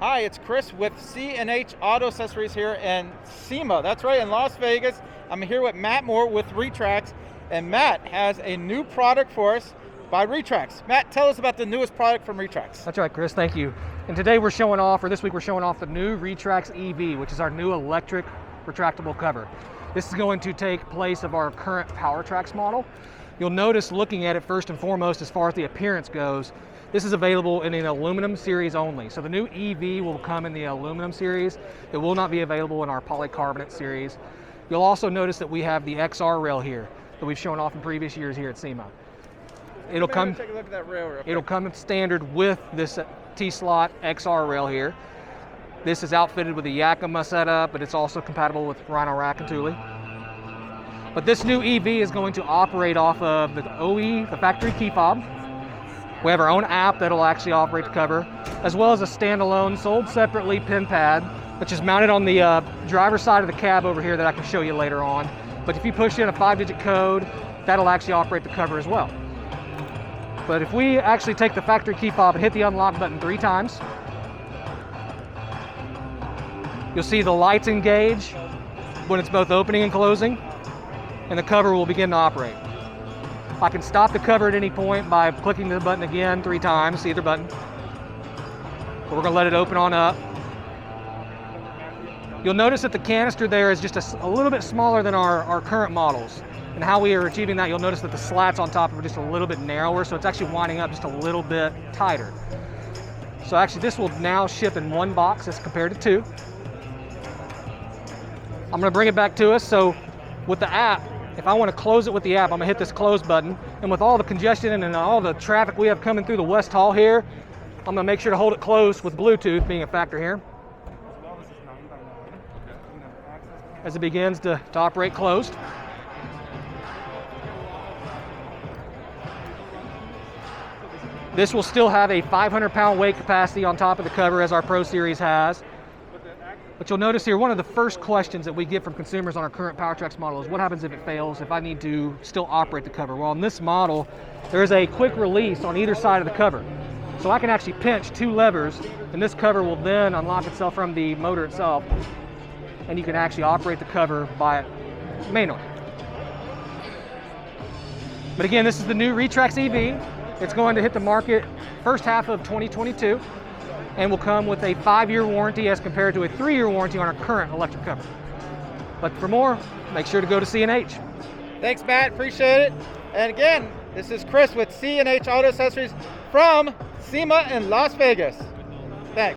Hi, it's Chris with C&H Auto Accessories here in SEMA. That's right, in Las Vegas. I'm here with Matt Moore with Retrax, and Matt has a new product for us by Retrax. Matt, tell us about the newest product from Retrax. That's right, Chris, thank you. And today we're showing off, or this week we're showing off the new Retrax EV, which is our new electric retractable cover. This is going to take place of our current PowerTrax model. You'll notice looking at it first and foremost, as far as the appearance goes, this is available in an aluminum series only. So the new EV will come in the aluminum series. It will not be available in our polycarbonate series. You'll also notice that we have the XR rail here that we've shown off in previous years here at SEMA. It'll come, take a look at that rail real quick. It'll come standard with this T-slot XR rail here. This is outfitted with a Yakima setup, but it's also compatible with Rhino rack and Thule. But this new EV is going to operate off of the OE, the factory key fob. We have our own app that'll actually operate the cover, as well as a standalone, sold separately pin pad, which is mounted on the driver's side of the cab over here that I can show you later on. But if you push in a 5-digit code, that'll actually operate the cover as well. But if we actually take the factory key fob and hit the unlock button 3 times, you'll see the lights engage when it's both opening and closing, and the cover will begin to operate. I can stop the cover at any point by clicking the button again 3 times, either button. But we're gonna let it open on up. You'll notice that the canister there is just a little bit smaller than our current models. And how we are achieving that, you'll notice that the slats on top are just a little bit narrower, so it's actually winding up just a little bit tighter. So actually this will now ship in 1 box as compared to 2. I'm gonna bring it back to us. So with the app, if I want to close it with the app, I'm gonna hit this close button. And with all the congestion and all the traffic we have coming through the West Hall here, I'm gonna make sure to hold it closed with Bluetooth being a factor here. As it begins to operate closed. This will still have a 500-pound weight capacity on top of the cover as our Pro Series has. But you'll notice here, one of the first questions that we get from consumers on our current PowerTrax model is what happens if it fails, if I need to still operate the cover? Well, on this model, there is a quick release on either side of the cover. So I can actually pinch 2 levers, and this cover will then unlock itself from the motor itself, and you can actually operate the cover by manually. But again, this is the new Retrax EV. It's going to hit the market first half of 2022. And will come with a 5-year warranty as compared to a 3-year warranty on our current electric cover. But for more, make sure to go to C&H. Thanks, Matt, appreciate it. And again, this is Chris with C&H Auto Accessories from SEMA in Las Vegas.